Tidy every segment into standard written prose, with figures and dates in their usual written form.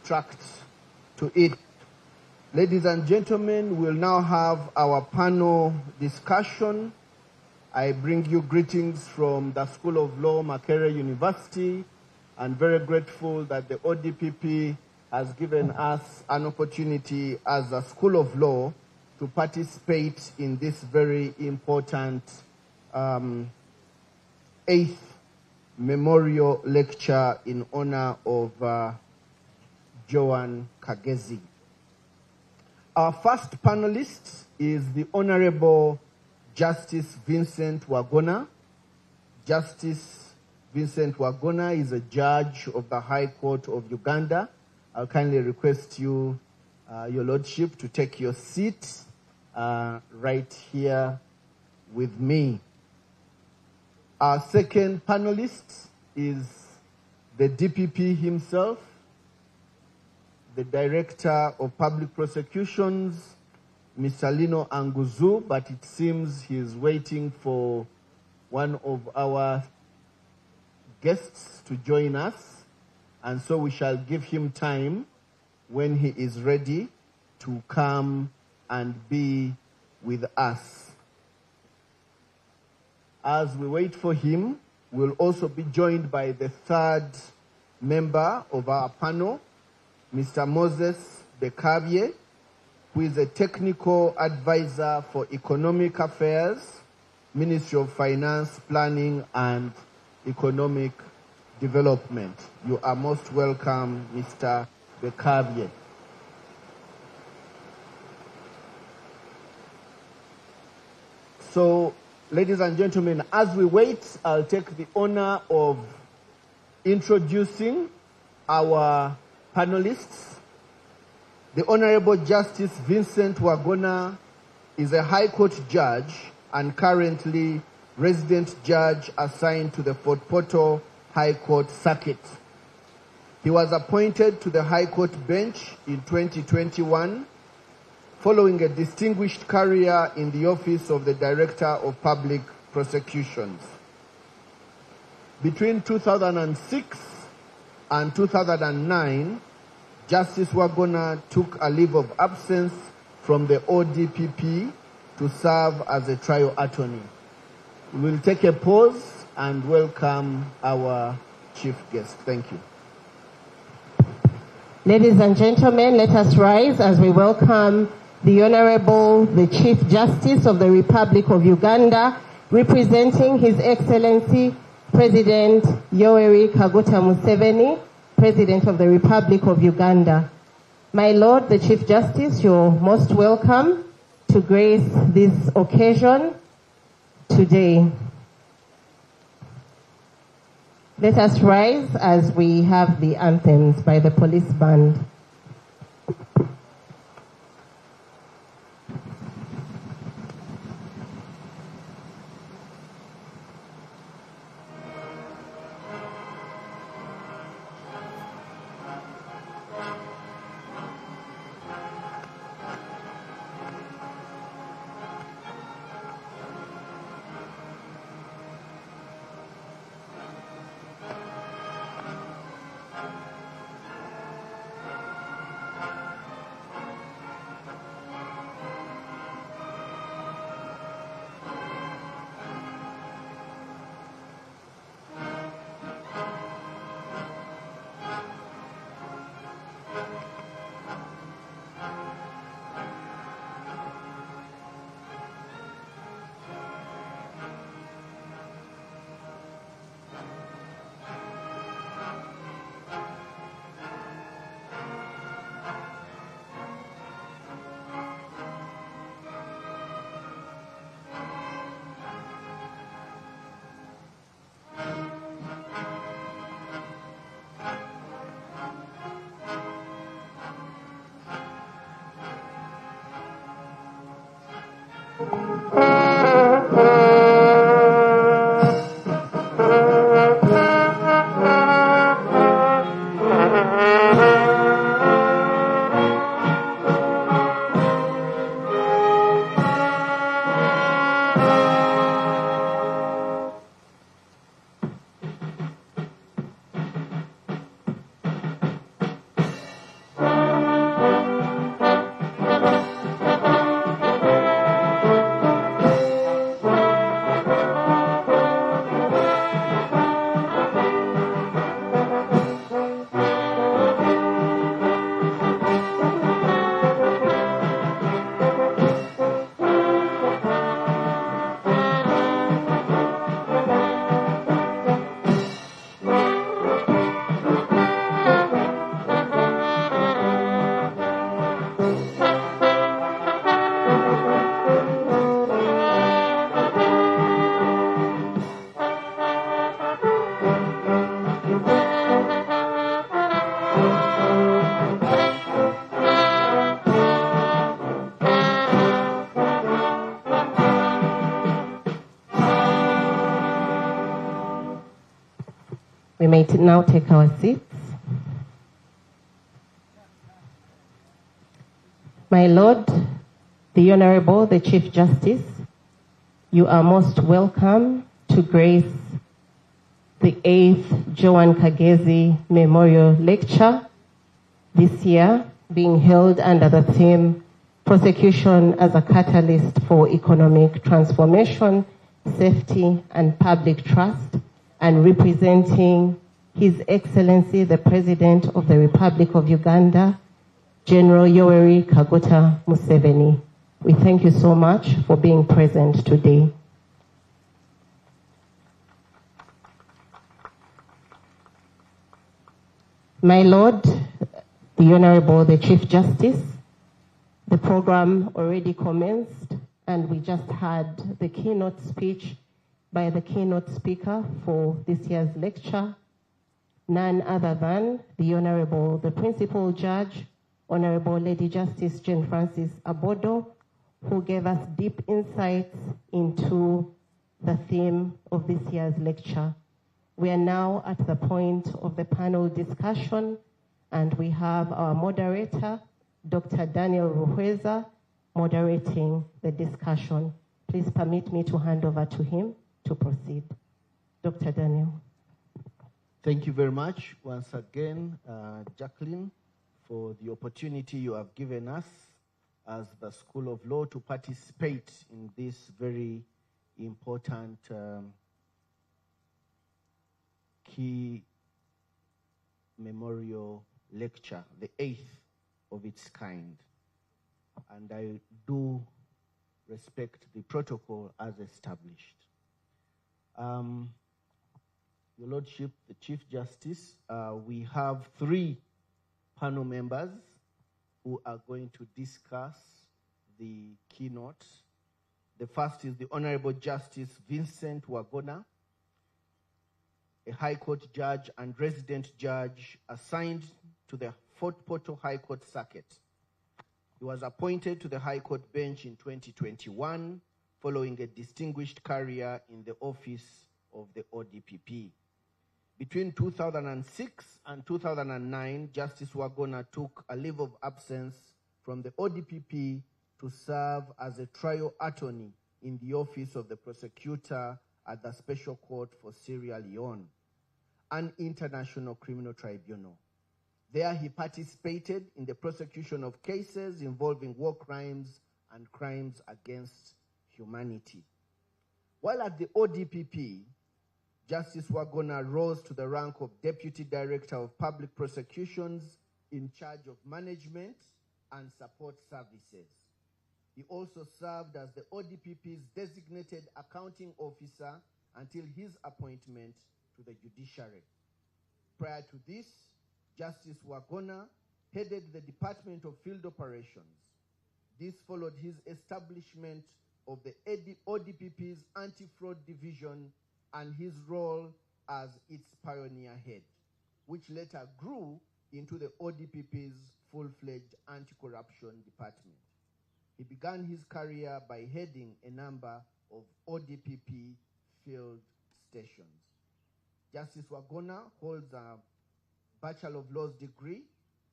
extract to it. Ladies and gentlemen, we'll now have our panel discussion. I bring you greetings from the School of Law, Makerere University, and very grateful that the ODPP has given us an opportunity as a School of Law to participate in this very important 8th memorial lecture in honor of JOAN KAGEZI. Our first panelist is the Honorable Justice Vincent Wagona. Justice Vincent Wagona is a judge of the High Court of Uganda. I'll kindly request you, Your Lordship, to take your seat right here with me. Our second panelist is the DPP himself, the Director of Public Prosecutions, Mr. Lino Anguzu, but it seems he's waiting for one of our guests to join us, and so we shall give him time when he is ready to come and be with us. As we wait for him, we'll also be joined by the third member of our panel, Mr. Moses Bekabye, who is a technical advisor for economic affairs, Ministry of Finance, Planning and Economic Development. You are most welcome, Mr. Bekabye. So, ladies and gentlemen, as we wait, I'll take the honor of introducing our panelists. The Honorable Justice Vincent Wagona is a High Court judge and currently resident judge assigned to the Fort Portal High Court Circuit. He was appointed to the High Court bench in 2021 following a distinguished career in the office of the Director of Public Prosecutions. Between 2006 and 2009, Justice Wagona took a leave of absence from the ODPP to serve as a trial attorney. We will take a pause and welcome our chief guest. Thank you. Ladies and gentlemen, let us rise as we welcome the Honorable, the Chief Justice of the Republic of Uganda, representing His Excellency President Yoweri Kaguta Museveni, President of the Republic of Uganda. My Lord, the Chief Justice, you're most welcome to grace this occasion today. Let us rise as we have the anthems by the police band. now take our seats. My Lord, the Honorable, the Chief Justice, you are most welcome to grace the 8th JOAN KAGEZI Memorial Lecture, this year being held under the theme, Prosecution as a Catalyst for Economic Transformation, Safety and Public Trust, and representing His Excellency, the President of the Republic of Uganda, General Yoweri Kaguta Museveni. We thank you so much for being present today. My Lord, the Honorable, the Chief Justice, the program already commenced, and we just had the keynote speech by the keynote speaker for this year's lecture, none other than the Honorable, the Principal Judge, Honorable Lady Justice Jane Francis Abodo, who gave us deep insights into the theme of this year's lecture. We are now at the point of the panel discussion, and we have our moderator, Dr. Daniel Ruhweza, moderating the discussion. Please permit me to hand over to him to proceed. Dr. Daniel. Thank you very much once again, Jacqueline, for the opportunity you have given us as the School of Law to participate in this very important key memorial lecture, the 8th of its kind. And I do respect the protocol as established. Your Lordship, the Chief Justice, we have 3 panel members who are going to discuss the keynote. The first is the Honorable Justice Vincent Wagona, a High Court judge and resident judge assigned to the Fort Portal High Court Circuit. He was appointed to the High Court bench in 2021 following a distinguished career in the office of the ODPP. Between 2006 and 2009, Justice Wagona took a leave of absence from the ODPP to serve as a trial attorney in the office of the prosecutor at the Special Court for Sierra Leone, an international criminal tribunal. There he participated in the prosecution of cases involving war crimes and crimes against humanity. While at the ODPP, Justice Wagona rose to the rank of Deputy Director of Public Prosecutions in charge of management and support services. He also served as the ODPP's designated accounting officer until his appointment to the judiciary. Prior to this, Justice Wagona headed the Department of Field Operations. This followed his establishment of the ODPP's Anti-Fraud Division and his role as its pioneer head, which later grew into the ODPP's full-fledged anti-corruption department. He began his career by heading a number of ODPP field stations. Justice Wagona holds a Bachelor of Laws degree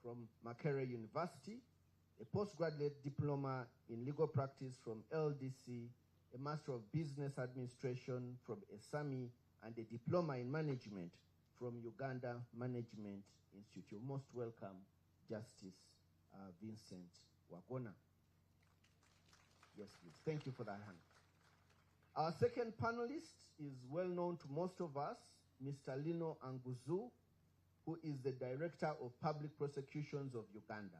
from Makerere University, a postgraduate diploma in legal practice from LDC, a Master of Business Administration from ESAMI, and a diploma in management from Uganda Management Institute. You're most welcome, Justice Vincent Wagona. Yes, please. Thank you for that hand. Our second panelist is well known to most of us, Mr. Lino Anguzu, who is the Director of Public Prosecutions of Uganda.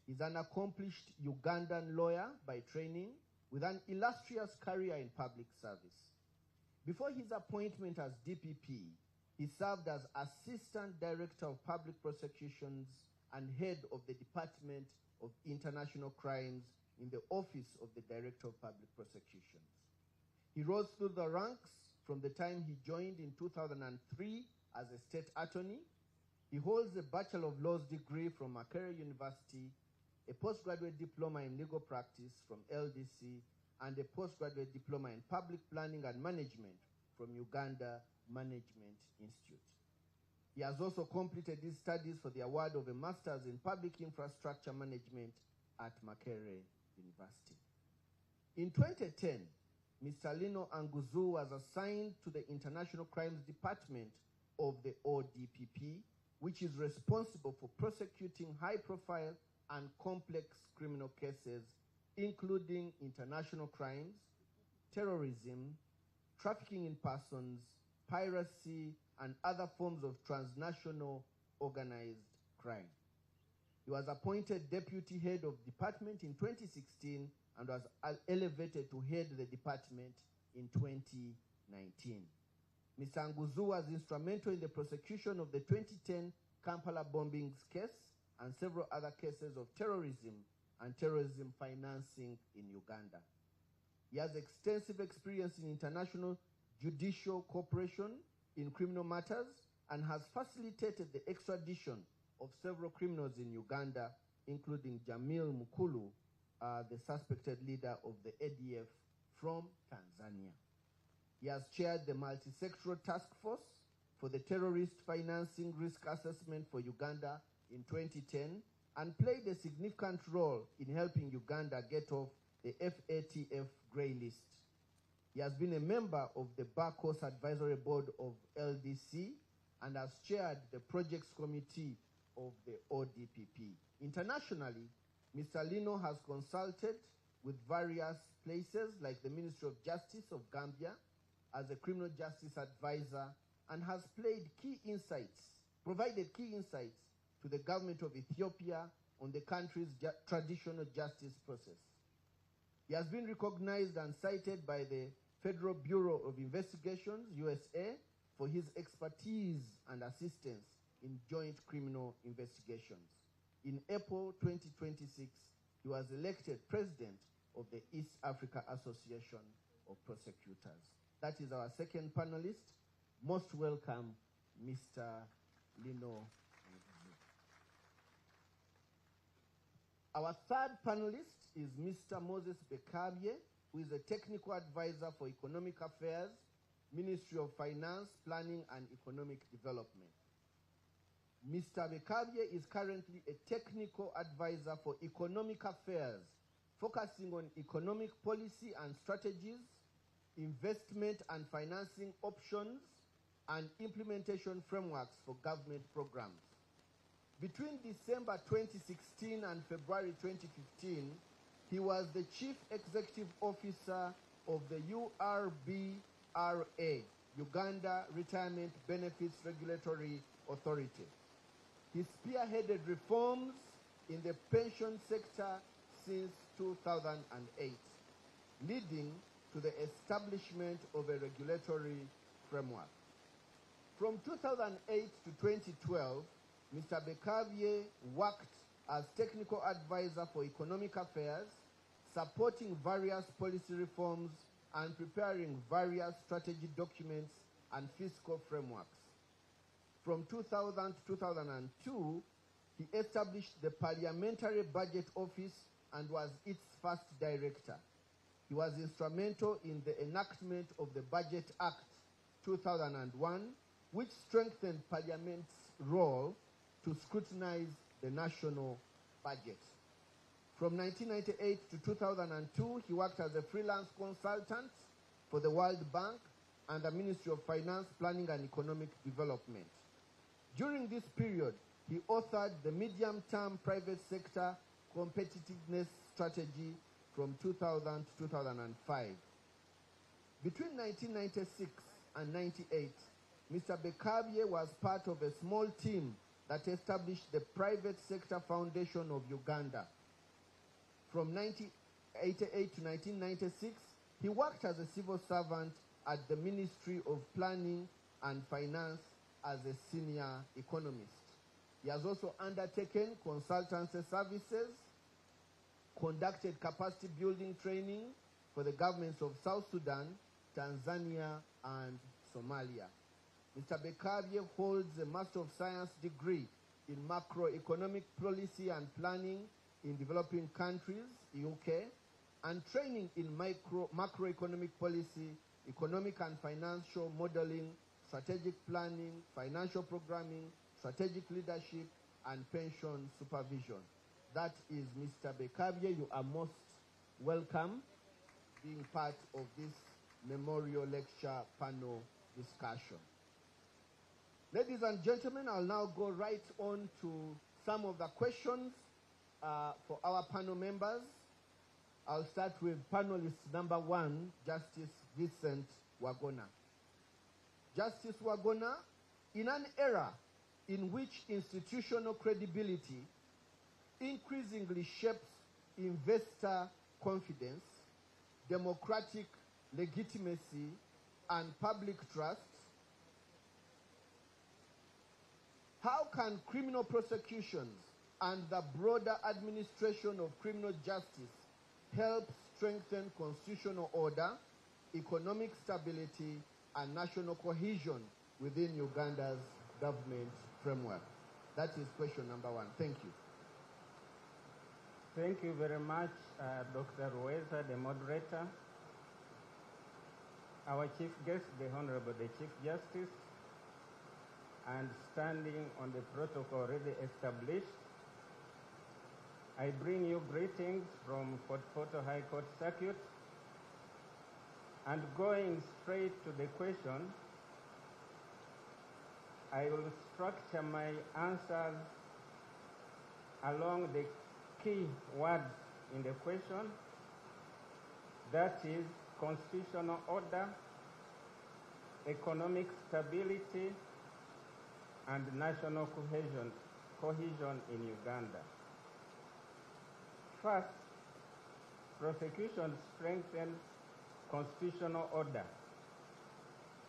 He's an accomplished Ugandan lawyer by training with an illustrious career in public service. Before his appointment as DPP, he served as Assistant Director of Public Prosecutions and Head of the Department of International Crimes in the Office of the Director of Public Prosecutions. He rose through the ranks from the time he joined in 2003 as a state attorney. He holds a Bachelor of Laws degree from Makerere University, a postgraduate diploma in legal practice from LDC, and a postgraduate diploma in public planning and management from Uganda Management Institute. He has also completed his studies for the award of a Master's in Public Infrastructure Management at Makerere University. In 2010, Mr. Lino Anguzu was assigned to the International Crimes Department of the ODPP, which is responsible for prosecuting high-profile and complex criminal cases, including international crimes, terrorism, trafficking in persons, piracy, and other forms of transnational organized crime. He was appointed deputy head of department in 2016 and was elevated to head the department in 2019. Mr. Anguzu was instrumental in the prosecution of the 2010 Kampala bombings case and several other cases of terrorism and terrorism financing in Uganda. He has extensive experience in international judicial cooperation in criminal matters and has facilitated the extradition of several criminals in Uganda, including Jamil Mukulu, the suspected leader of the ADF from Tanzania. He has chaired the multi-sectoral task force for the terrorist financing risk assessment for Uganda in 2010 and played a significant role in helping Uganda get off the FATF grey list. He has been a member of the Bar Course Advisory Board of LDC and has chaired the Projects Committee of the ODPP. Internationally, Mr. Lino has consulted with various places like the Ministry of Justice of Gambia as a criminal justice advisor and has provided key insights to the government of Ethiopia on the country's traditional justice process. He has been recognized and cited by the Federal Bureau of Investigations, USA, for his expertise and assistance in joint criminal investigations. In April 2026, he was elected president of the East Africa Association of Prosecutors. That is our second panelist. Most welcome, Mr. Lino. Our third panelist is Mr. Moses Bekabye, who is a technical advisor for economic affairs, Ministry of Finance, Planning and Economic Development. Mr. Bekabye is currently a technical advisor for economic affairs, focusing on economic policy and strategies, investment and financing options, and implementation frameworks for government programs. Between December 2016 and February 2015, he was the Chief Executive Officer of the URBRA, Uganda Retirement Benefits Regulatory Authority. He spearheaded reforms in the pension sector since 2008, leading to the establishment of a regulatory framework. From 2008 to 2012, Mr. Bekabye worked as technical advisor for economic affairs, supporting various policy reforms and preparing various strategy documents and fiscal frameworks. From 2000 to 2002, he established the Parliamentary Budget Office and was its first director. He was instrumental in the enactment of the Budget Act 2001, which strengthened Parliament's role to scrutinize the national budget. From 1998 to 2002, he worked as a freelance consultant for the World Bank and the Ministry of Finance, Planning and Economic Development. During this period, he authored the Medium-Term Private Sector Competitiveness Strategy from 2000 to 2005. Between 1996 and 1998, Mr. Bekabye was part of a small team that established the Private Sector Foundation of Uganda. From 1988 to 1996, he worked as a civil servant at the Ministry of Planning and Finance as a senior economist. He has also undertaken consultancy services, conducted capacity building training for the governments of South Sudan, Tanzania, and Somalia. Mr. Bekabye holds a Master of Science degree in macroeconomic policy and planning in developing countries, UK, and training in macroeconomic policy, economic and financial modeling strategic planning, financial programming, strategic leadership, and pension supervision. That is Mr. Bekavye. You are most welcome being part of this memorial lecture panel discussion. Ladies and gentlemen, I'll now go right on to some of the questions for our panel members. I'll start with panelist number 1, Justice Vincent Wagona. Justice Wagona, in an era in which institutional credibility increasingly shapes investor confidence, democratic legitimacy, and public trust, how can criminal prosecutions and the broader administration of criminal justice help strengthen constitutional order, economic stability, and national cohesion within Uganda's government framework? That is question number 1. Thank you. Thank you very much, Dr. Rueza, the moderator, our chief guest, the Honorable the Chief Justice, and standing on the protocol already established, I bring you greetings from Fort Portal High Court Circuit, and going straight to the question, I will structure my answers along the key words in the question, that is constitutional order, economic stability, and national cohesion in Uganda. First, prosecution strengthens constitutional order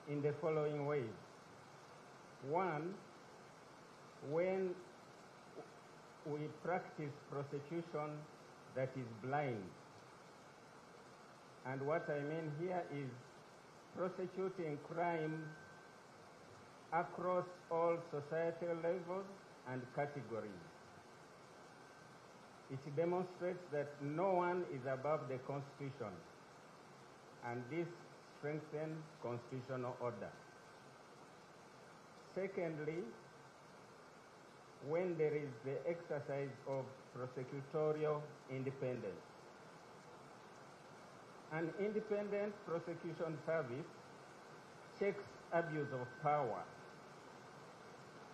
in the following ways. 1, when we practice prosecution that is blind. And what I mean here is prosecuting crime across all societal levels and categories. It demonstrates that no one is above the Constitution, and this strengthens constitutional order. Secondly, when there is the exercise of prosecutorial independence. An independent prosecution service checks abuse of power.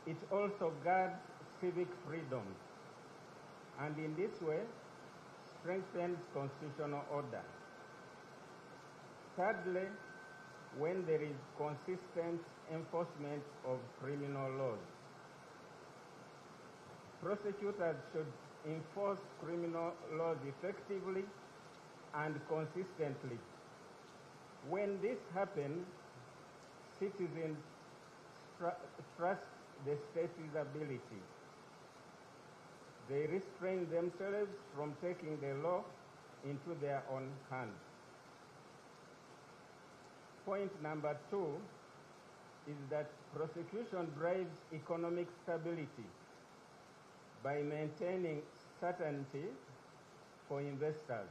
It also guards civic freedoms, and in this way strengthens constitutional order. Thirdly, when there is consistent enforcement of criminal laws. Prosecutors should enforce criminal laws effectively and consistently. When this happens, citizens trust the state's ability. They restrain themselves from taking the law into their own hands. Point number 2 is that prosecution drives economic stability by maintaining certainty for investors.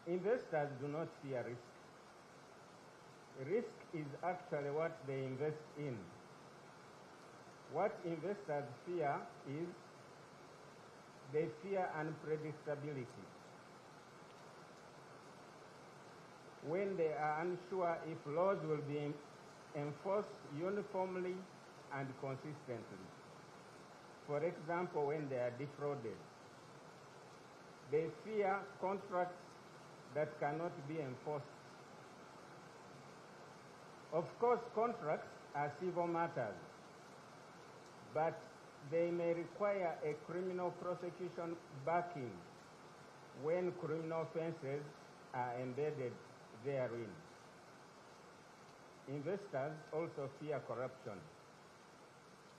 Investors do not fear risk. Risk is actually what they invest in. What investors fear is they fear unpredictability. When they are unsure if laws will be enforced uniformly and consistently. For example, when they are defrauded, they fear contracts that cannot be enforced. Of course, contracts are civil matters, but they may require a criminal prosecution backing when criminal offenses are embedded therein. Investors also fear corruption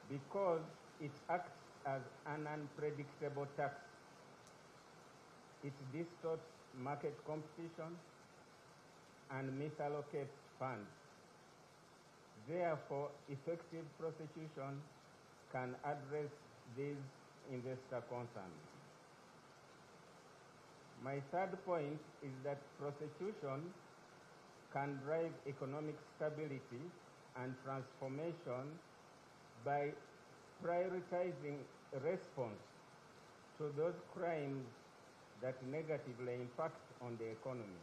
because it acts as an unpredictable tax. It distorts market competition and misallocates funds. Therefore, effective prosecution can address these investor concerns. My third point is that prosecution can drive economic stability and transformation by prioritizing response to those crimes that negatively impact on the economy.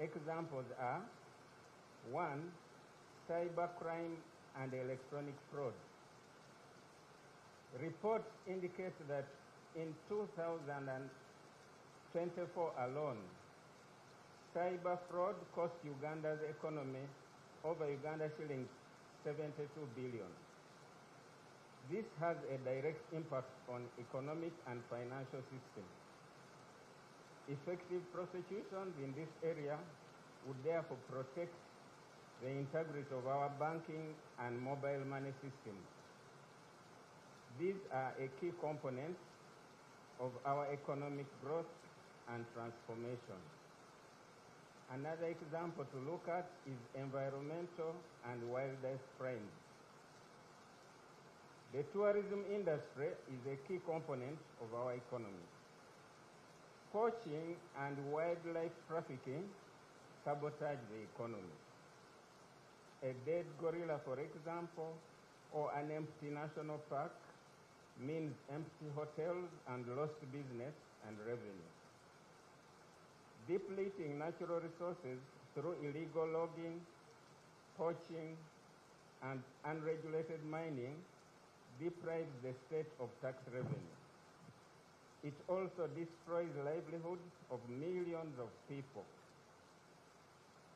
Examples are: 1, cybercrime and electronic fraud. Reports indicate that in 2024 alone, cyber fraud cost Uganda's economy over Uganda shillings 72 billion. This has a direct impact on economic and financial systems. Effective prosecutions in this area would therefore protect the integrity of our banking and mobile money systems. These are a key component of our economic growth and transformation. Another example to look at is environmental and wildlife crimes. The tourism industry is a key component of our economy. Poaching and wildlife trafficking sabotage the economy. A dead gorilla, for example, or an empty national park means empty hotels and lost business and revenue. Depleting natural resources through illegal logging, poaching, and unregulated mining deprives the state of tax revenue. It also destroys livelihoods of millions of people.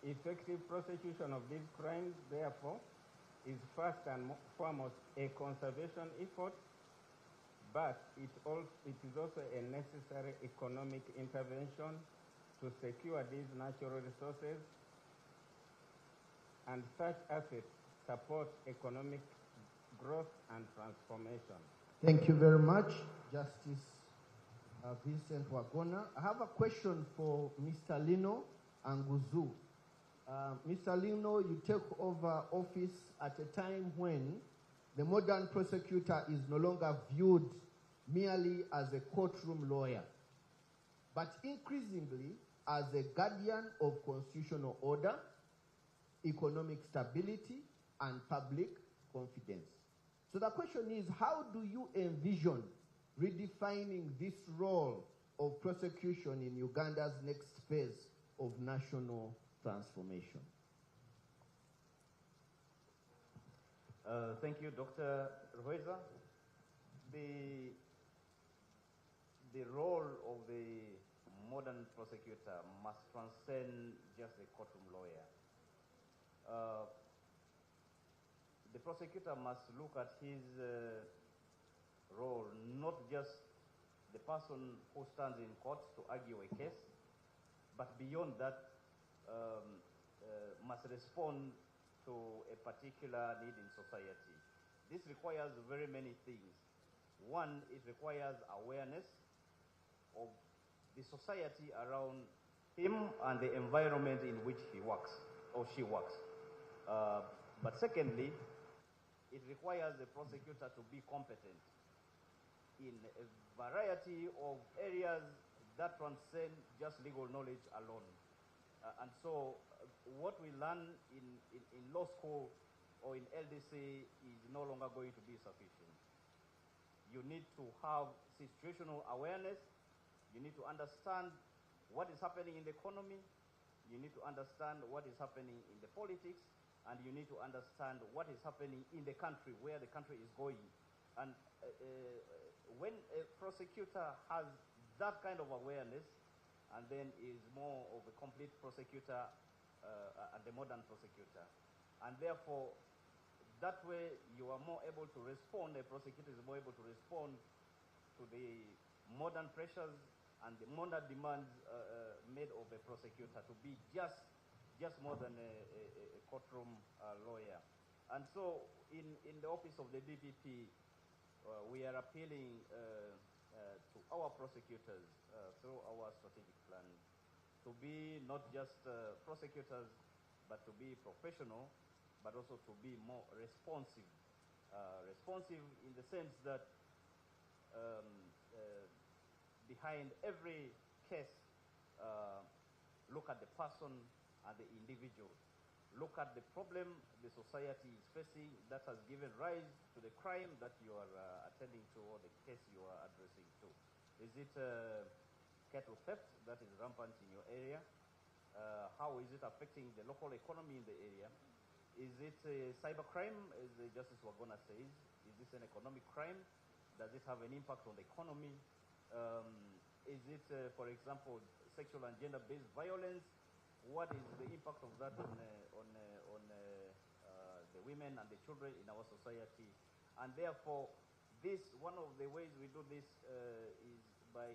Effective prosecution of these crimes, therefore, is first and foremost a conservation effort, but it is also a necessary economic intervention to secure these natural resources, and such assets support economic growth and transformation. Thank you very much, Justice Vincent Wagona. I have a question for Mr. Lino Anguzu. Mr. Lino, you take over office at a time when the modern prosecutor is no longer viewed merely as a courtroom lawyer, but increasingly as a guardian of constitutional order, economic stability, and public confidence. So the question is, how do you envision redefining this role of prosecution in Uganda's next phase of national transformation? Thank you, Dr. Ruhweza. The role of the modern prosecutor must transcend just a courtroom lawyer. The prosecutor must look at his role, not just the person who stands in court to argue a case, but beyond that, must respond to a particular need in society. This requires very many things. One, it requires awareness of the society around him and the environment in which he works or she works. But secondly, it requires the prosecutor to be competent in a variety of areas that transcend just legal knowledge alone. And so what we learn in law school or in LDC is no longer going to be sufficient. You need to have situational awareness. You need to understand what is happening in the economy. You need to understand what is happening in the politics. And you need to understand what is happening in the country, where the country is going. And when a prosecutor has that kind of awareness, and then is more of a complete prosecutor and the modern prosecutor. And therefore, that way you are more able to respond, a prosecutor is more able to respond to the modern pressures and the modern demands made of a prosecutor to be just more than a courtroom lawyer. And so in the office of the DPP, we are appealing to our prosecutors through our strategic plan to be not just prosecutors, but to be professional, but also to be more responsive. Responsive in the sense that behind every case, look at the person and the individual. Look at the problem the society is facing that has given rise to the crime that you are attending to, or the case you are addressing to. Is it cattle theft that is rampant in your area? How is it affecting the local economy in the area? Is it cybercrime, as Justice Wagona says? Is this an economic crime? Does it have an impact on the economy? Is it, for example, sexual and gender-based violence? What is the impact of that on the women and the children in our society? And therefore, one of the ways we do this is by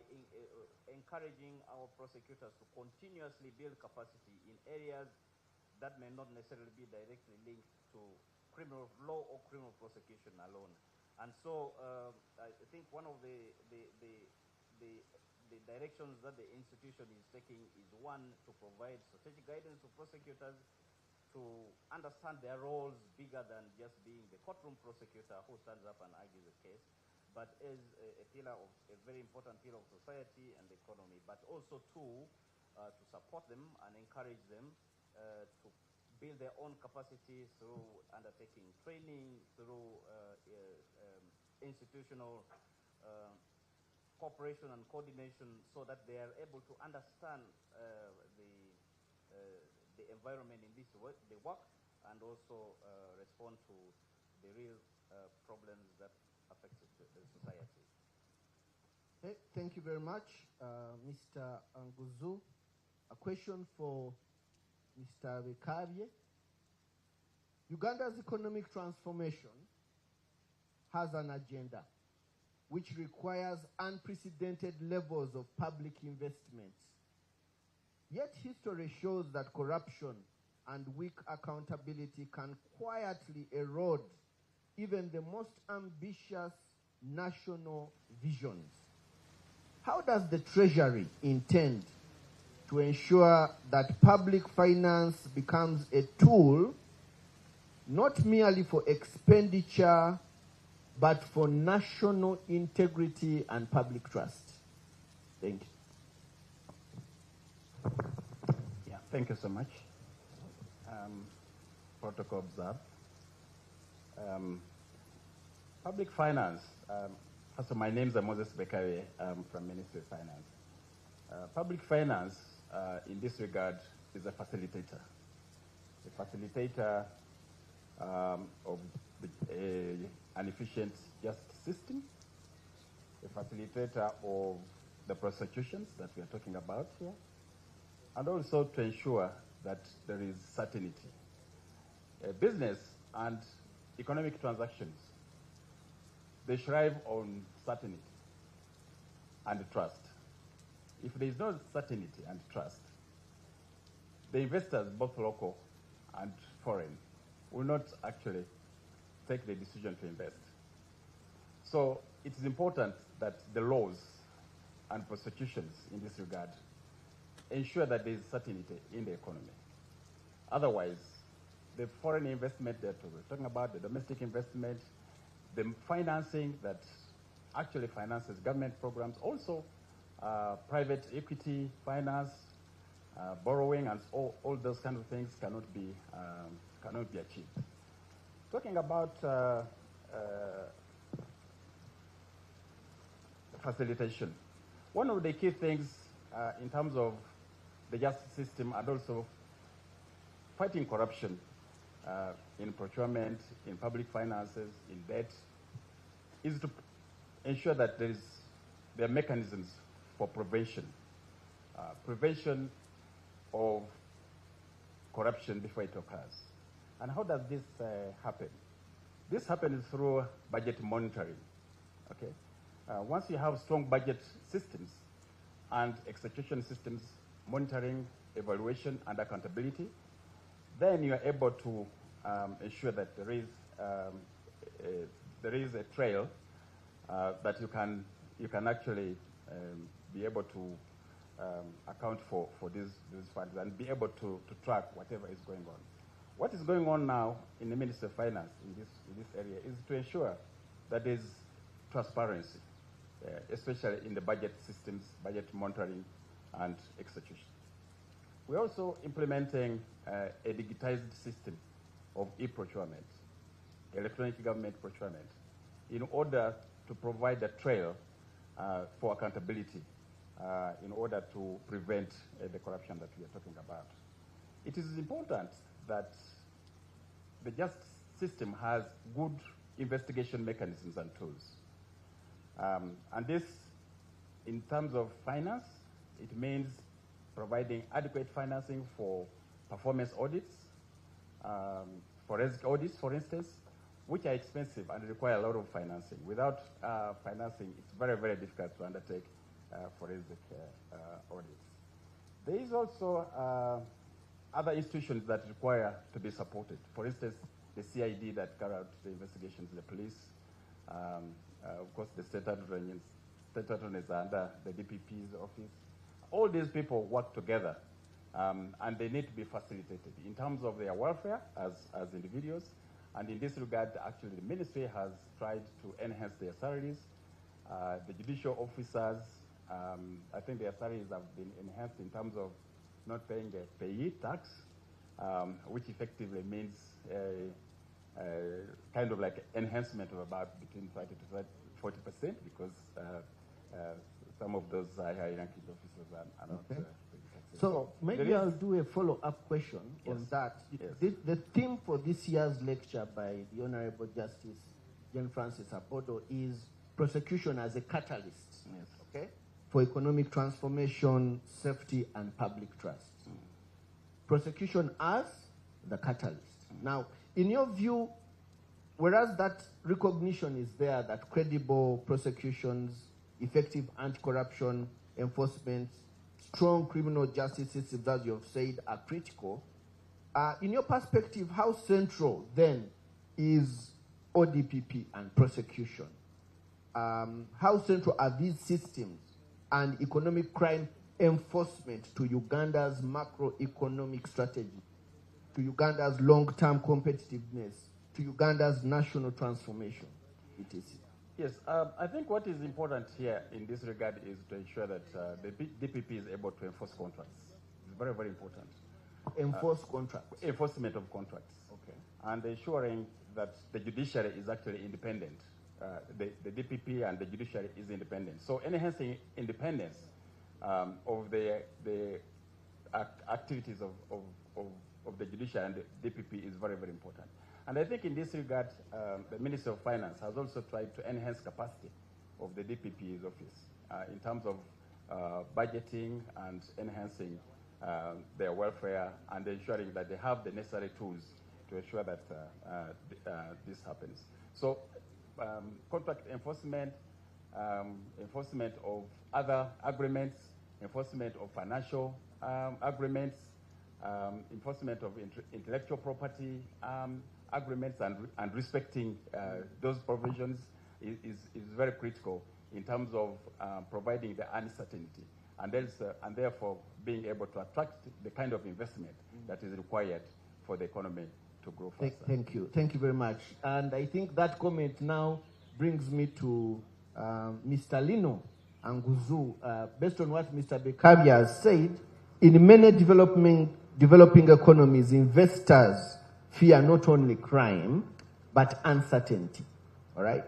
encouraging our prosecutors to continuously build capacity in areas that may not necessarily be directly linked to criminal law or criminal prosecution alone. And so I think one of the directions that the institution is taking is, one, to provide strategic guidance to prosecutors to understand their roles bigger than just being the courtroom prosecutor who stands up and argues a case, but as a very important pillar of society and the economy, but also two, to support them and encourage them to build their own capacity through undertaking training, through institutional cooperation and coordination, so that they are able to understand the environment in this work, they work, and also respond to the real problems that affect the society. Okay, thank you very much, Mr. Nguzu. A question for Mr. Bekabye. Uganda's economic transformation has an agenda which requires unprecedented levels of public investments. Yet history shows that corruption and weak accountability can quietly erode even the most ambitious national visions. How does the Treasury intend to ensure that public finance becomes a tool not merely for expenditure, but for national integrity and public trust? Thank you. Yeah, thank you so much. Protocol observed. Public finance. First of all, my name is Moses Bekabye. I'm from Ministry of Finance. Public finance, in this regard, is a facilitator. A facilitator of an efficient justice system, a facilitator of the prosecutions that we are talking about here, and also to ensure that there is certainty. Business and economic transactions, they thrive on certainty and trust. If there is no certainty and trust, the investors, both local and foreign, will not actually take the decision to invest. So it is important that the laws and prosecutions in this regard ensure that there is certainty in the economy. Otherwise, the foreign investment that we're talking about, the domestic investment, the financing that actually finances government programs, also private equity finance, borrowing, and all those kind of things cannot be achieved. Talking about facilitation, one of the key things in terms of the justice system and also fighting corruption in procurement, in public finances, in debt, is to ensure that there are mechanisms for prevention of corruption before it occurs. And how does this happen? This happens through budget monitoring. Okay, once you have strong budget systems and execution systems, monitoring, evaluation, and accountability, then you are able to ensure that there is a trail that you can actually be able to account for these funds and be able to track whatever is going on. What is going on now in the Ministry of Finance in this area is to ensure that there is transparency, especially in the budget systems, budget monitoring, and execution. We're also implementing a digitized system of e-procurement, electronic government procurement, in order to provide a trail for accountability, in order to prevent the corruption that we are talking about. It is important that the justice system has good investigation mechanisms and tools. And this, in terms of finance, it means providing adequate financing for performance audits, forensic audits, for instance, which are expensive and require a lot of financing. Without financing, it's very, very difficult to undertake forensic audits. There is also other institutions that require to be supported. For instance, the CID that carry out the investigations, the police, of course, the state attorneys are under the DPP's office. All these people work together, and they need to be facilitated in terms of their welfare as individuals. And in this regard, actually, the ministry has tried to enhance their salaries. The judicial officers, I think their salaries have been enhanced in terms of not paying a payee tax, which effectively means kind of like enhancement of about between 30 to 40%, because some of those high-ranking officers are not. Okay. So maybe I'll do a follow-up question on that. Yes. The theme for this year's lecture by the Honorable Justice Jane Francis Abodo is prosecution as a catalyst, okay, for economic transformation, safety, and public trust. Prosecution as the catalyst. Now, in your view, whereas that recognition is there that credible prosecutions, effective anti-corruption enforcement, strong criminal justice systems, as you have said, are critical, in your perspective, how central then is ODPP and prosecution? How central are these systems and economic crime enforcement to Uganda's macroeconomic strategy, to Uganda's long-term competitiveness, to Uganda's national transformation, etc.? Yes, I think what is important here in this regard is to ensure that the DPP is able to enforce contracts. It's very, very important. Enforce contracts. Enforcement of contracts. Okay. And ensuring that the judiciary is actually independent. The DPP and the judiciary is independent. So enhancing independence of the activities of the judiciary and the DPP is very, very important. And I think in this regard, the Ministry of Finance has also tried to enhance capacity of the DPP's office in terms of budgeting and enhancing their welfare and ensuring that they have the necessary tools to ensure that this happens. So contract enforcement, enforcement of other agreements, enforcement of financial agreements, enforcement of intellectual property agreements, and respecting those provisions is very critical in terms of providing the uncertainty and therefore being able to attract the kind of investment that is required for the economy to grow faster. Thank you. Thank you very much. And I think that comment now brings me to Mr. Lino Anguzu. Based on what Mr. Bekabia has said, in many developing economies, investors fear not only crime, but uncertainty, all right?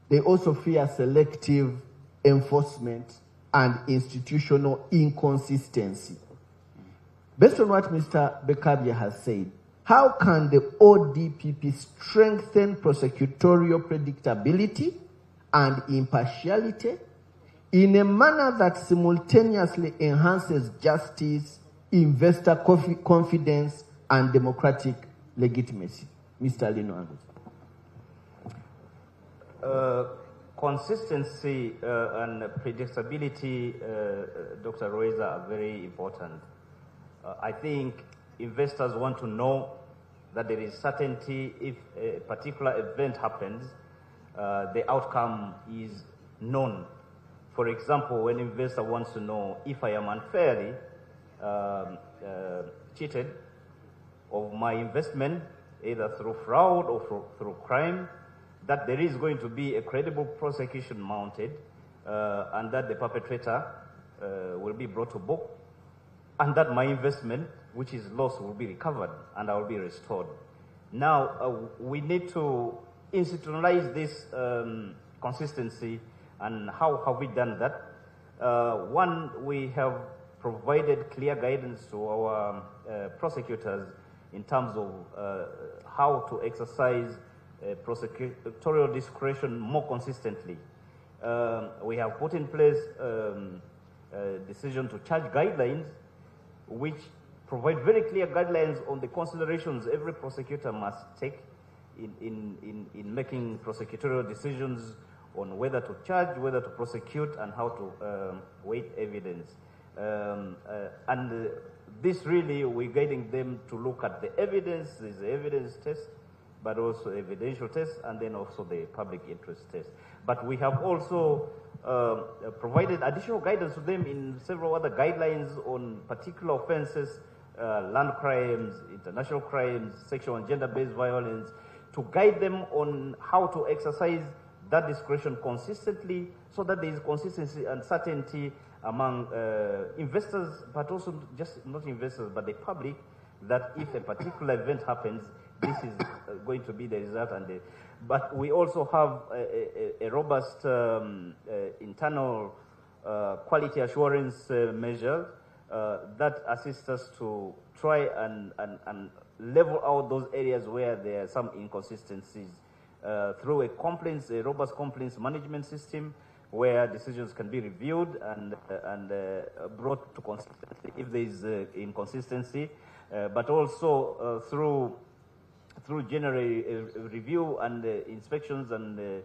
They also fear selective enforcement and institutional inconsistency. Based on what Mr. Bekabia has said, how can the ODPP strengthen prosecutorial predictability and impartiality in a manner that simultaneously enhances justice, investor confidence, and democratic legitimacy? Mr. Lino Anguzu. Consistency and predictability, Dr. Roeza, are very important. I think investors want to know that there is certainty. If a particular event happens, the outcome is known. For example, when an investor wants to know if I am unfairly cheated of my investment, either through fraud or through crime, that there is going to be a credible prosecution mounted and that the perpetrator will be brought to book. and that my investment, which is lost, will be recovered and I will be restored. Now, we need to institutionalize this consistency, and how have we done that? One, we have provided clear guidance to our prosecutors in terms of how to exercise prosecutorial discretion more consistently. We have put in place decision to charge guidelines, which provide very clear guidelines on the considerations every prosecutor must take in making prosecutorial decisions on whether to charge, whether to prosecute, and how to weight evidence. And this really, we're guiding them to look at the evidence. There's the evidence test, but also evidential test, and then also the public interest test. But we have also provided additional guidance to them in several other guidelines on particular offenses, land crimes, international crimes, sexual and gender-based violence, to guide them on how to exercise that discretion consistently, so that there is consistency and certainty among investors, but also just not investors, but the public, that if a particular event happens, this is going to be the result. But we also have a robust internal quality assurance measure that assists us to try and level out those areas where there are some inconsistencies through a robust complaints management system, where decisions can be reviewed and brought to consistency if there is inconsistency, but also through general review and inspections and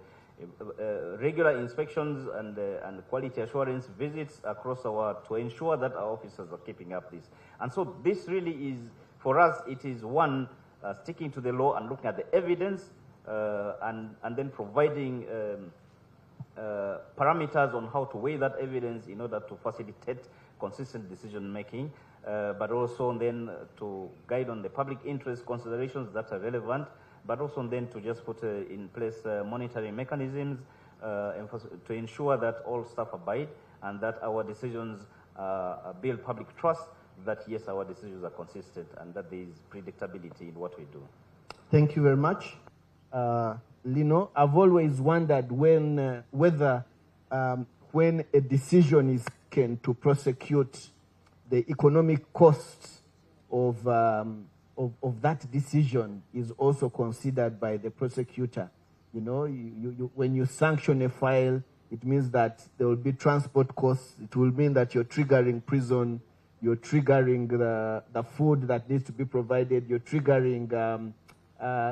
regular inspections and quality assurance visits across to ensure that our officers are keeping up this. And so this really is, for us, it is one, sticking to the law and looking at the evidence and then providing parameters on how to weigh that evidence in order to facilitate consistent decision making, but also then to guide on the public interest considerations that are relevant, but also then to just put in place monitoring mechanisms to ensure that all staff abide and that our decisions build public trust, that yes, our decisions are consistent and that there is predictability in what we do. Thank you very much. Lino, I've always wondered whether when a decision is taken to prosecute, the economic cost of that decision is also considered by the prosecutor. You know, when you sanction a file, it means that there will be transport costs. It will mean that you're triggering prison, you're triggering the food that needs to be provided, you're triggering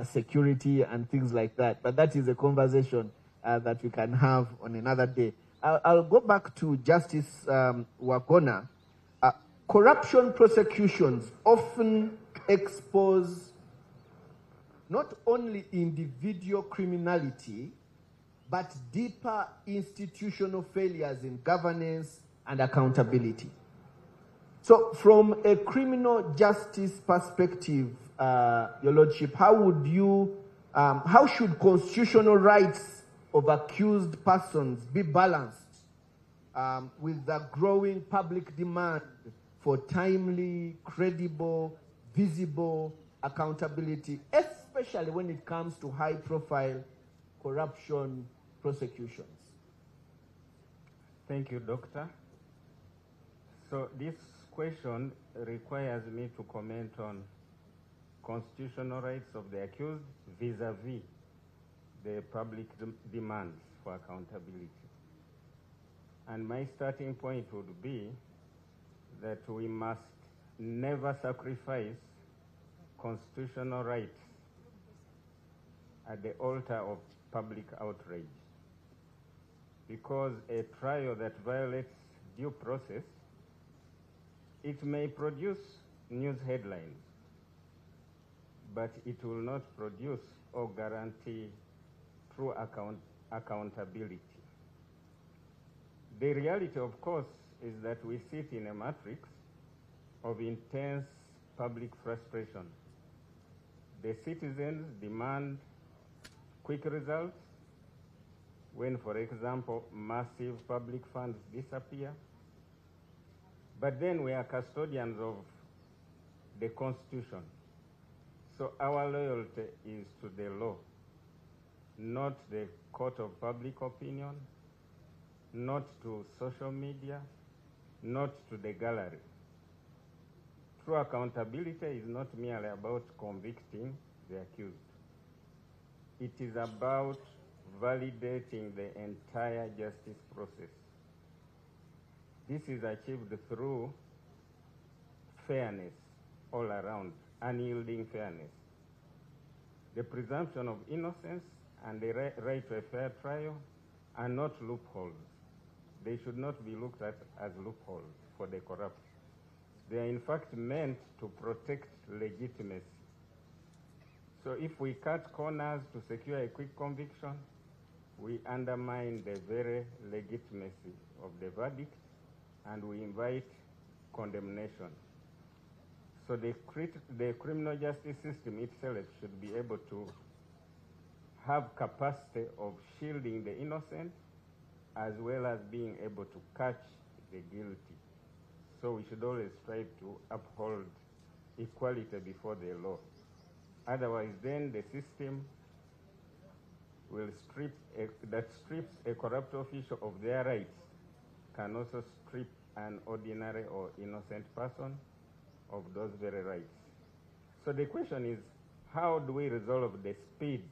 security and things like that. But that is a conversation that we can have on another day. I'll go back to Justice Wagona. Corruption prosecutions often expose not only individual criminality, but deeper institutional failures in governance and accountability. So from a criminal justice perspective, Your Lordship, how should constitutional rights of accused persons be balanced with the growing public demand for timely, credible, visible accountability, especially when it comes to high-profile corruption prosecutions? Thank you, Doctor. So this question requires me to comment on constitutional rights of the accused vis-a-vis the public demands for accountability. And my starting point would be that we must never sacrifice constitutional rights at the altar of public outrage, because a trial that violates due process, it may produce news headlines, but it will not produce or guarantee true accountability. The reality, of course, is that we sit in a matrix of intense public frustration. The citizens demand quick results when, for example, massive public funds disappear. But then we are custodians of the Constitution. So our loyalty is to the law, not the court of public opinion, not to social media, not to the gallery. True accountability is not merely about convicting the accused. It is about validating the entire justice process. This is achieved through fairness all around, unyielding fairness. The presumption of innocence and the right to a fair trial are not loopholes. They should not be looked at as loopholes for the corrupt. They are in fact meant to protect legitimacy. So if we cut corners to secure a quick conviction, we undermine the very legitimacy of the verdict and we invite condemnation. So the criminal justice system itself should be able to have capacity of shielding the innocent as well as being able to catch the guilty. So we should always strive to uphold equality before the law. Otherwise, then the system will that strips a corrupt official of their rights can also strip an ordinary or innocent person of those very rights. So the question is, how do we resolve the speed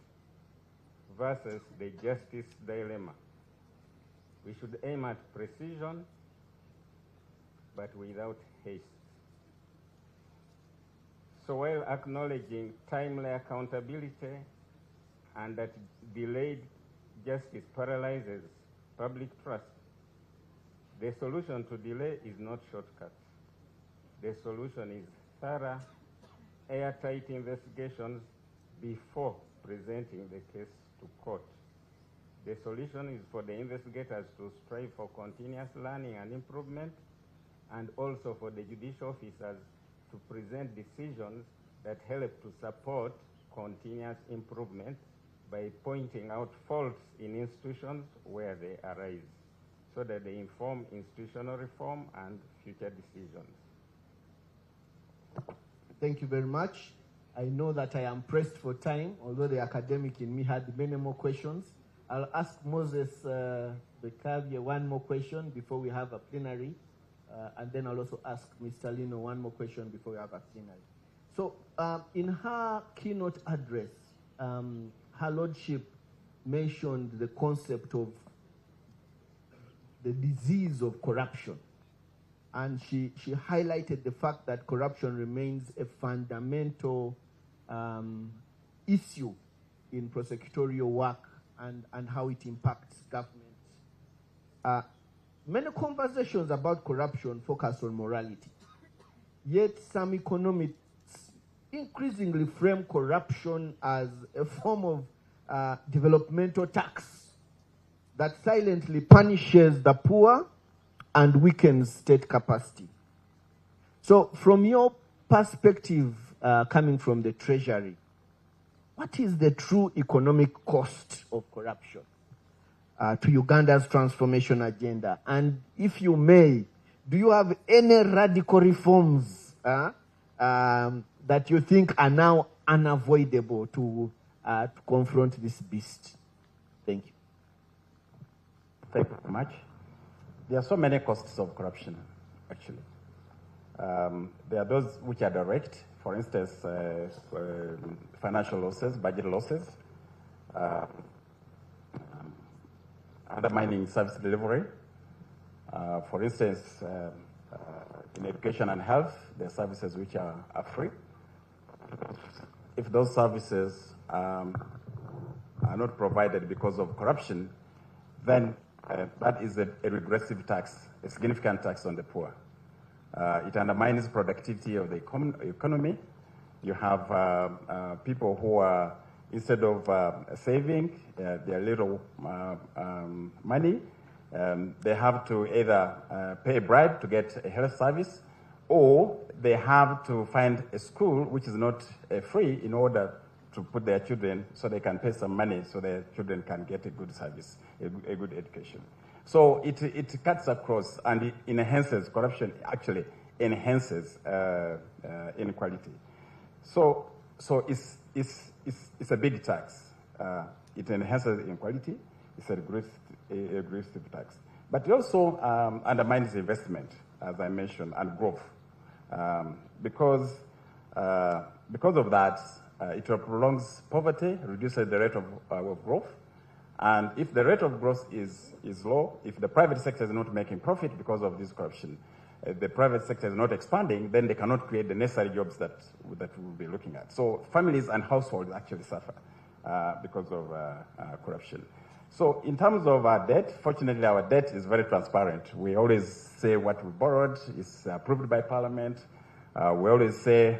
versus the justice dilemma? We should aim at precision, but without haste. So while acknowledging timely accountability and that delayed justice paralyzes public trust, the solution to delay is not shortcuts. The solution is thorough, airtight investigations before presenting the case to court. The solution is for the investigators to strive for continuous learning and improvement, and also for the judicial officers to present decisions that help to support continuous improvement by pointing out faults in institutions where they arise, so that they inform institutional reform and future decisions. Thank you very much. I know that I am pressed for time, although the academic in me had many more questions. I'll ask Moses Bekavye one more question before we have a plenary, and then I'll also ask Mr. Lino one more question before we have a plenary. So in her keynote address, her lordship mentioned the concept of the disease of corruption. And she highlighted the fact that corruption remains a fundamental issue in prosecutorial work and how it impacts government. Many conversations about corruption focus on morality. Yet some economists increasingly frame corruption as a form of developmental tax that silently punishes the poor and weakens state capacity. So from your perspective, coming from the Treasury, what is the true economic cost of corruption to Uganda's transformation agenda? And if you may, do you have any radical reforms that you think are now unavoidable to confront this beast? Thank you. Thank you very much. There are so many costs of corruption, actually. There are those which are direct, for instance, financial losses, budget losses, undermining service delivery. For instance, in education and health, there are services which are free. If those services are not provided because of corruption, then that is a regressive tax, a significant tax on the poor. It undermines productivity of the economy. You have people who are, instead of saving their little money, they have to either pay a bribe to get a health service, or they have to find a school which is not free in order to put their children, so they can pay some money so their children can get a good service, a good education. So it cuts across and it enhances corruption, actually enhances inequality. So it's a big tax. It enhances inequality. It's a regressive tax. But it also undermines investment, as I mentioned, and growth. Because of that, it prolongs poverty, reduces the rate of growth. And if the rate of growth is low, if the private sector is not making profit because of this corruption, the private sector is not expanding, then they cannot create the necessary jobs that we'll be looking at. So families and households actually suffer because of corruption. So in terms of our debt, fortunately our debt is very transparent. We always say what we borrowed is approved by Parliament. We always say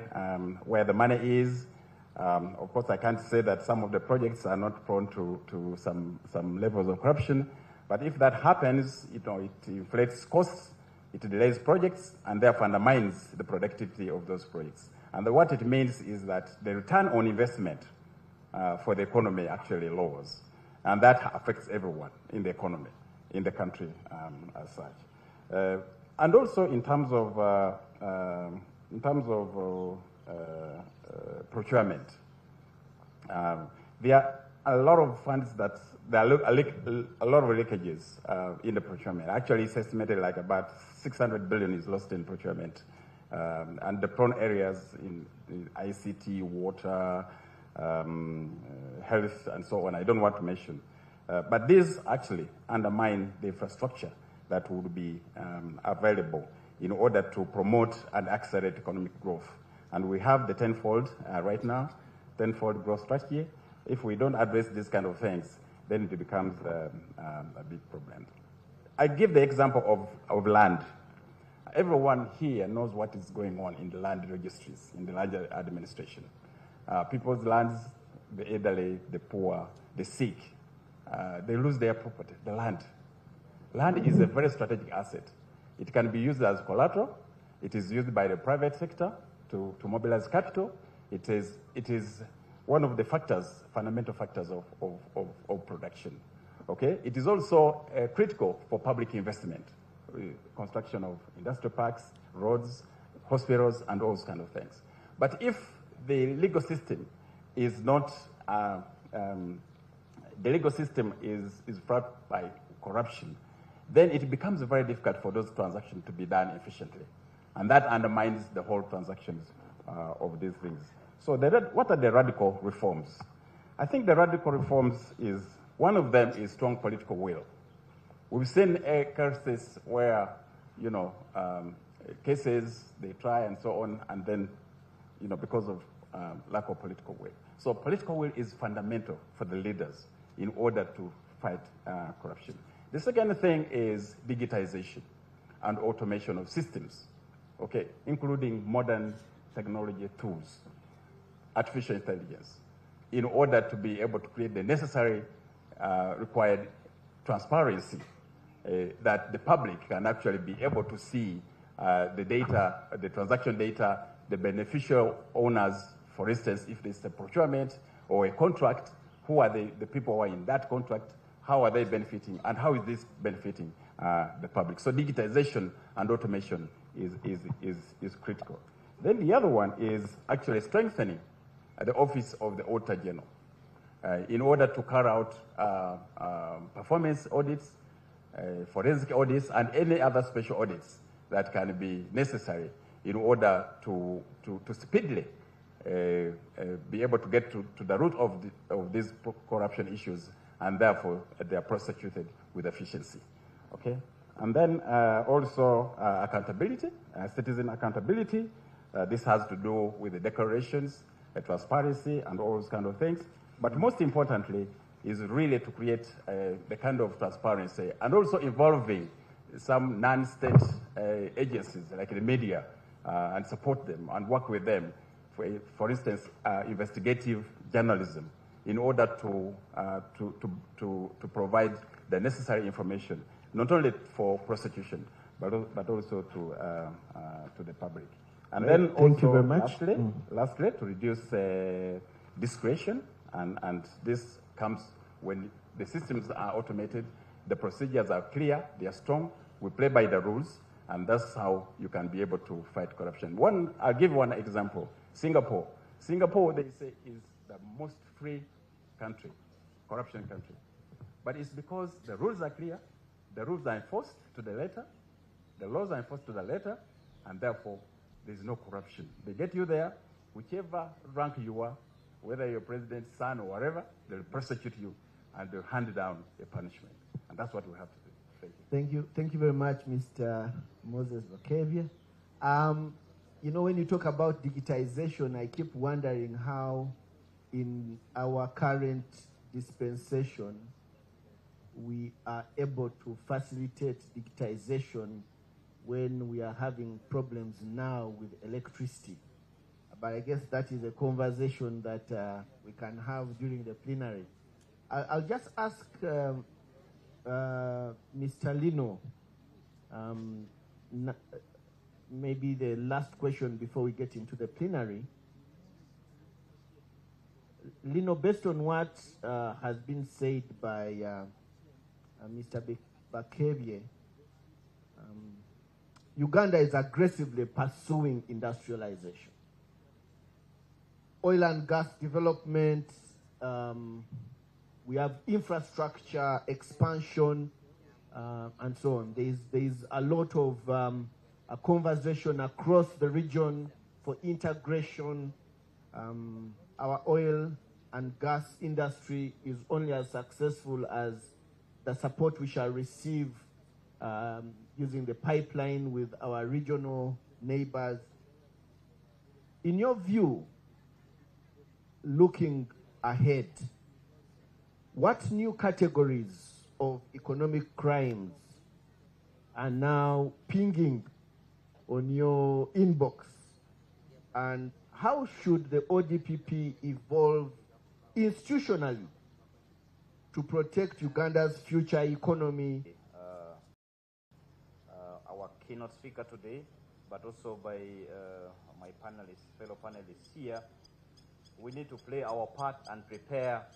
where the money is. Of course, I can't say that some of the projects are not prone to some levels of corruption, but if that happens, it inflates costs, it delays projects, and therefore undermines the productivity of those projects. And what it means is that the return on investment for the economy actually lowers, and that affects everyone in the economy, in the country as such. And also in terms of procurement. There are a lot of funds that there are a lot of leakages in the procurement. Actually, it's estimated like about 600 billion is lost in procurement, and the prone areas in ICT, water, health, and so on. I don't want to mention, but these actually undermine the infrastructure that would be available in order to promote and accelerate economic growth. And we have the tenfold right now, tenfold growth strategy. If we don't address these kind of things, then it becomes a big problem. I give the example of land. Everyone here knows what is going on in the land registries, in the land administration. People's lands, the elderly, the poor, the sick, they lose their property, the land. Land is a very strategic asset. It can be used as collateral. It is used by the private sector to mobilize capital. It is one of the factors, fundamental factors of production. Okay? It is also critical for public investment, construction of industrial parks, roads, hospitals, and all those kind of things. But if the legal system is not, the legal system is fraught by corruption, then it becomes very difficult for those transactions to be done efficiently. And that undermines the whole transactions of these things. So what are the radical reforms? I think the radical reforms is, one of them is strong political will. We've seen cases where, cases, they try and so on, and then, because of lack of political will. So political will is fundamental for the leaders in order to fight corruption. The second thing is digitization and automation of systems, okay, including modern technology tools, artificial intelligence, in order to be able to create the necessary required transparency that the public can actually be able to see the data, the transaction data, the beneficial owners, for instance, if there's a procurement or a contract, who are the people who are in that contract, how are they benefiting, and how is this benefiting the public? So digitization and automation is critical. Then the other one is actually strengthening the office of the Auditor General in order to carry out performance audits, forensic audits, and any other special audits that can be necessary in order to speedily be able to get to the root of these corruption issues, and therefore they are prosecuted with efficiency. Okay? And then also accountability, citizen accountability. This has to do with the declarations, transparency, and all those kind of things. But most importantly is really to create the kind of transparency, and also involving some non-state agencies like the media and support them and work with them. For instance, investigative journalism, in order to provide the necessary information, not only for prosecution, but also to the public. And then Thank also, you very much. Lastly, to reduce discretion, and this comes when the systems are automated, The procedures are clear, they are strong, we play by the rules, and that's how you can be able to fight corruption. I'll give one example. Singapore. Singapore, they say, is the most free country, corruption country. But it's because the rules are clear, the rules are enforced to the letter, the laws are enforced to the letter, and therefore there's no corruption. They get you there, whichever rank you are, whether you're president's son or whatever, they'll prosecute you and they'll hand down a punishment. And that's what we have to do. Thank you. Thank you. Thank you very much, Mr. Moses Bakevye. You know, when you talk about digitization, I keep wondering how in our current dispensation we are able to facilitate digitization when we are having problems now with electricity. But I guess that is a conversation that we can have during the plenary. I'll just ask Mr. Lino, maybe the last question before we get into the plenary. Lino, based on what has been said by Mr. Bakevye, Uganda is aggressively pursuing industrialization. Oil and gas development, we have infrastructure expansion, and so on. There's a lot of a conversation across the region for integration. Our oil and gas industry is only as successful as the support we shall receive using the pipeline with our regional neighbors. In your view, looking ahead, what new categories of economic crimes are now pinging on your inbox? And how should the ODPP evolve institutionally to protect Uganda's future economy? Our keynote speaker today, but also by my fellow panelists here, we need to play our part and prepare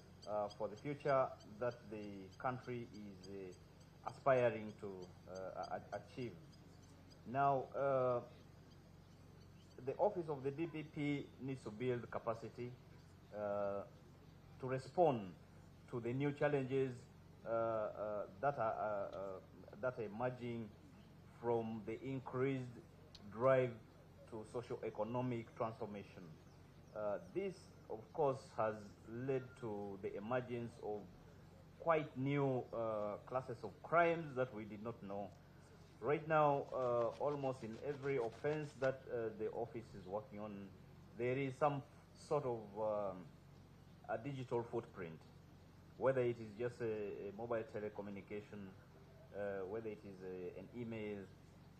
for the future that the country is aspiring to achieve. Now, the office of the DPP needs to build capacity to respond to the new challenges that are emerging from the increased drive to socio-economic transformation. This, of course, has led to the emergence of quite new classes of crimes that we did not know. Right now, almost in every offense that the office is working on, there is some sort of a digital footprint, whether it is just a mobile telecommunication, whether it is an email.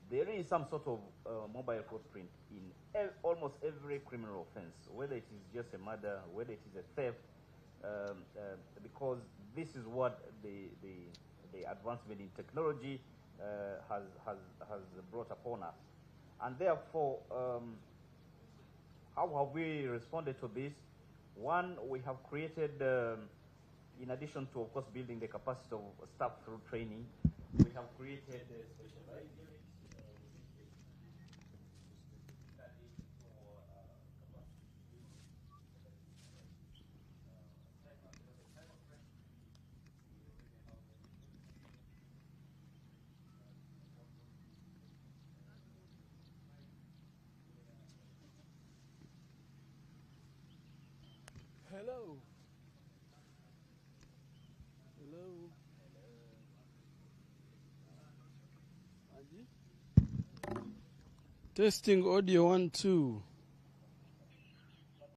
There is some sort of mobile footprint in almost every criminal offense, whether it is just a murder, whether it is a theft, because this is what the advancement in technology has brought upon us. And therefore, how have we responded to this? One, we have created, in addition to, of course, building the capacity of staff through training, we have created specialized units. Hello. Hello. Andy? Testing audio 1 2.